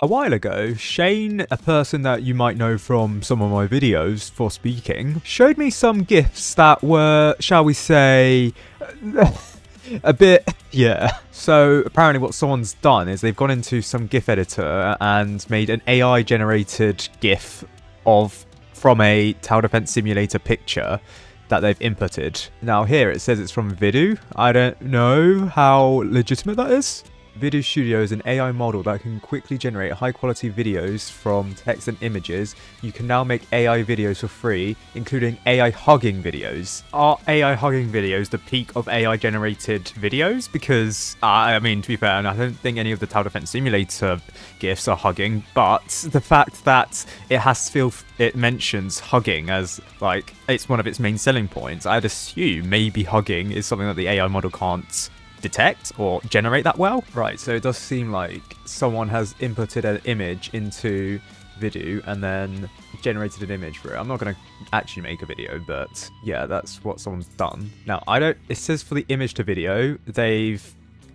A while ago, Shane, a person that you might know from some of my videos for speaking, showed me some GIFs that were, shall we say, a bit, yeah. So apparently what someone's done is they've gone into some GIF editor and made an AI generated GIF from a tower defense simulator picture that they've inputted. Now here it says it's from Vidu. I don't know how legitimate that is. Vidu Studio is an AI model that can quickly generate high-quality videos from text and images. You can now make AI videos for free, including AI hugging videos. Are AI hugging videos the peak of AI-generated videos? Because, I mean, to be fair, I don't think any of the Tower Defense Simulator GIFs are hugging, but the fact that it mentions hugging as, like, it's one of its main selling points, I'd assume maybe hugging is something that the AI model can't detect or generate that well. Right, so it does seem like someone has inputted an image into Vidu and then generated an image for it. I'm not going to actually make a video, but yeah, that's what someone's done. Now, it says for the image to video, I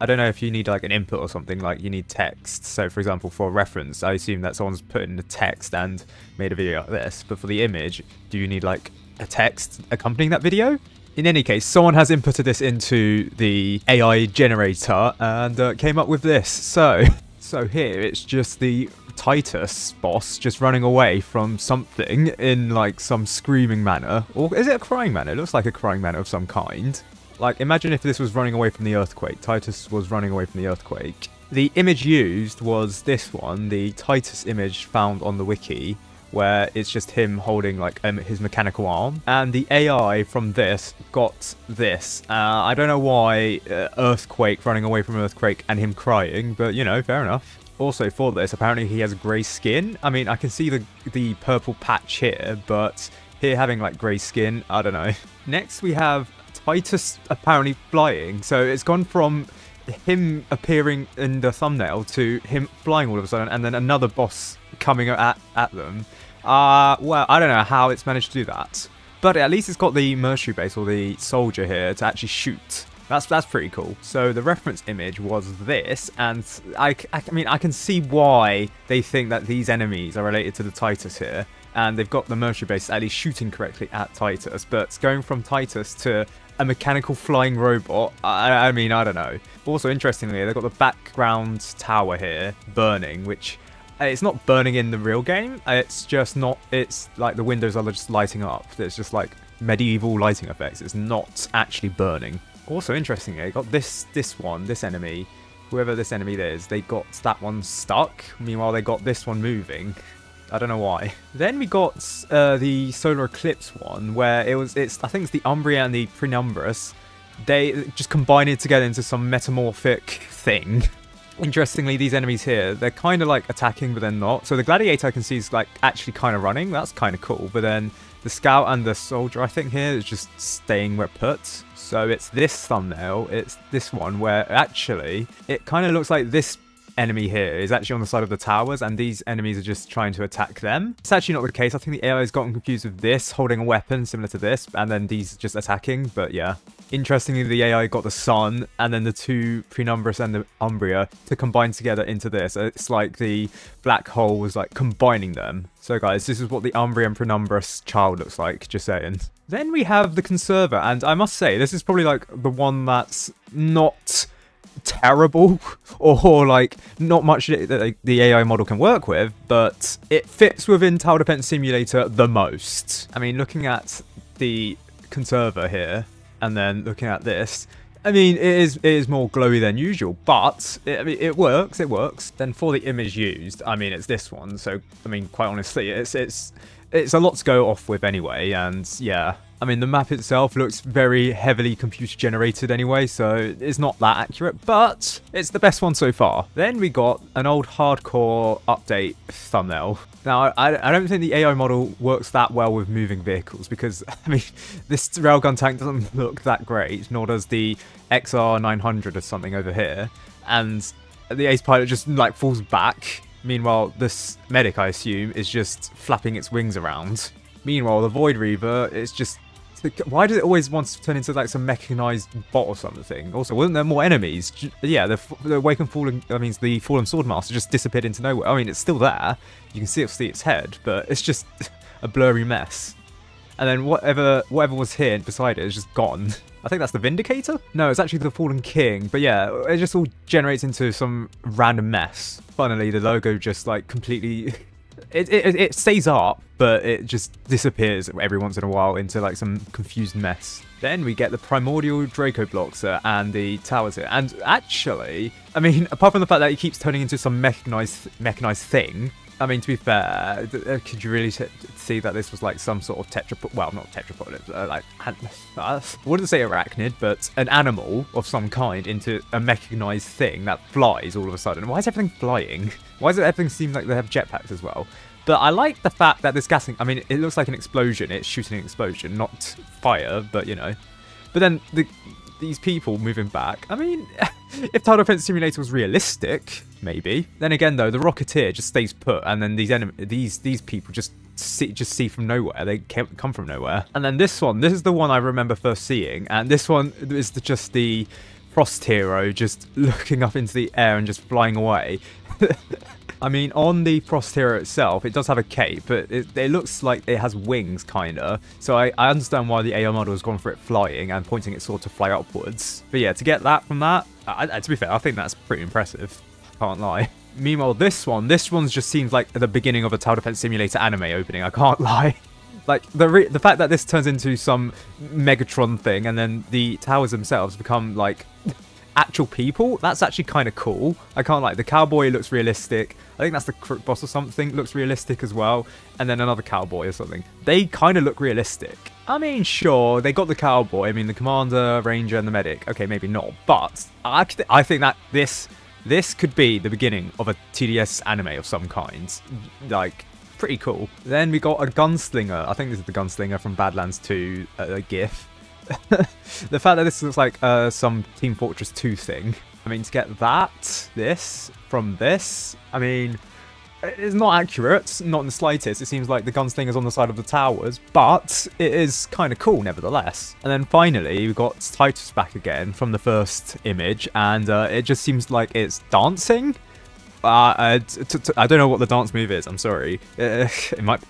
don't know if you need like an input or something, like you need text. So for example, for reference, I assume that someone's put in the text and made a video like this, but for the image, do you need like a text accompanying that video? In any case, someone has inputted this into the AI generator and came up with this. So here it's just the Titus Boss just running away from something in like some screaming manner. Or is it a crying manner? It looks like a crying manner of some kind. Like, imagine if this was running away from the earthquake. Titus was running away from the earthquake. The image used was this one, the Titus image found on the wiki, where it's just him holding like his mechanical arm, and the AI from this got this. I don't know why earthquake, running away from earthquake, and him crying, but you know, fair enough. Also for this, apparently he has grey skin. I mean, I can see the purple patch here, but here having like grey skin, I don't know. Next we have Titus apparently flying. So it's gone from him appearing in the thumbnail to him flying all of a sudden, and then another boss coming at them. Well, I don't know how it's managed to do that, but at least it's got the mercenary base or the soldier here to actually shoot. That's pretty cool. So the reference image was this, and I mean, I can see why they think that these enemies are related to the Titus here, and they've got the mercenary base at least shooting correctly at Titus, but going from Titus to a mechanical flying robot, I mean, I don't know. Also, interestingly, they've got the background tower here burning, which it's not burning in the real game. It's just not, it's like the windows are just lighting up. It's just like medieval lighting effects. It's not actually burning. Also, interestingly, they got this enemy, whoever this enemy is, they got that one stuck. Meanwhile, they got this one moving. I don't know why. Then we got the Solar Eclipse one, where I think it's the Umbria and the Penumbras. They just combine it together into some metamorphic thing. Interestingly, these enemies here, they're kind of like attacking, but they're not. So the Gladiator I can see is like actually kind of running. That's kind of cool. But then the Scout and the Soldier, I think here, is just staying where put. So it's this thumbnail. It's this one where actually it kind of looks like this enemy here is actually on the side of the towers, and these enemies are just trying to attack them. It's actually not the case. I think the AI has gotten confused with this holding a weapon similar to this, and then these just attacking. But yeah, interestingly, the AI got the Sun and then the two Penumbras and the Umbria to combine together into this. It's like the black hole was like combining them. So guys, this is what the Umbria and Penumbras child looks like, just saying. Then we have the conserver, and I must say this is probably like the one that's not terrible or like not much that the AI model can work with, but it fits within Tower Defense Simulator the most. I mean, looking at the conserver here and then looking at this, I mean, it is more glowy than usual, but I mean, it works. Then for the image used, I mean, it's this one. So I mean, quite honestly, it's a lot to go off with anyway, and yeah. I mean, the map itself looks very heavily computer generated anyway, so it's not that accurate, but it's the best one so far. Then we got an old hardcore update thumbnail. Now, I don't think the AI model works that well with moving vehicles, because, I mean, this railgun tank doesn't look that great, nor does the XR900 or something over here, and the Ace Pilot just, like, falls back. Meanwhile, this medic, I assume, is just flapping its wings around. Meanwhile, the Void Reaver is just Why did it always want to turn into like some mechanized bot or something? Also, wasn't there more enemies? Yeah, the Awakened Fallen, that means the Fallen Swordmaster just disappeared into nowhere. I mean, it's still there. You can see its head, but it's just a blurry mess. And then whatever was here beside it is just gone. I think that's the Vindicator? No, it's actually the Fallen King. But yeah, it just all generates into some random mess. Funnily, the logo just like completely... It stays up, but it just disappears every once in a while into like some confused mess. Then we get the Primordial Draco blocks and the towers here. And actually, I mean, apart from the fact that it keeps turning into some mechanized thing, I mean, to be fair, could you really see that this was like some sort of tetrapod? Well, not tetrapod, like, I wouldn't say arachnid, but an animal of some kind into a mechanized thing that flies all of a sudden. Why is everything flying? Why does everything seem like they have jetpacks as well? But I like the fact that this gassing, I mean, it looks like an explosion. It's shooting an explosion, not fire, but you know. But then these people moving back, I mean, if Title Defense Simulator was realistic, maybe. Then again, though, the Rocketeer just stays put, and then these people just see from nowhere. They come from nowhere. And then this is the one I remember first seeing, and this one is just the Frost Hero just looking up into the air and just flying away. I mean, on the Frost Hero itself, it does have a cape, but it looks like it has wings, kinda. So I understand why the AI model has gone for it flying and pointing its sword to fly upwards. But yeah, to get that from that, to be fair, I think that's pretty impressive. Can't lie. Meanwhile, this one's just seems like the beginning of a Tower Defense Simulator anime opening. I can't lie. Like, the fact that this turns into some Megatron thing and then the towers themselves become, like, actual people, that's actually kind of cool. I can't lie. The cowboy looks realistic. I think that's the crook boss or something, looks realistic as well. And then another cowboy or something. They kind of look realistic. I mean, sure, they got the cowboy. I mean, the commander, ranger, and the medic. Okay, maybe not. But I think that this could be the beginning of a TDS anime of some kind. Like, pretty cool. Then we got a Gunslinger. I think this is the Gunslinger from Badlands 2 GIF. The fact that this looks like some Team Fortress 2 thing. I mean, to get this from this, I mean, it's not accurate, not in the slightest. It seems like the Gunslinger's on the side of the towers, but it is kind of cool nevertheless. And then finally, we've got Titus back again from the first image, and it just seems like it's dancing. I don't know what the dance move is, I'm sorry. It might...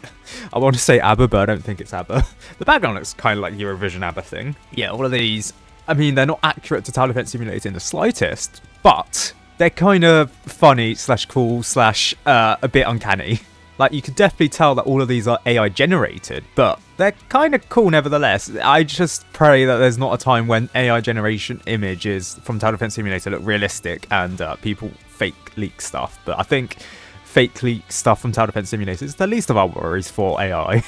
I want to say ABBA, but I don't think it's ABBA. The background looks kind of like Eurovision ABBA thing. Yeah, all of these... I mean, they're not accurate to Tower Defense Simulator in the slightest, but they're kind of funny / cool / a bit uncanny. Like, you could definitely tell that all of these are AI generated, but they're kind of cool nevertheless. I just pray that there's not a time when AI generation images from Tower Defense Simulator look realistic and people fake leak stuff. But I think fake leak stuff from Tower Defense Simulator is the least of our worries for AI.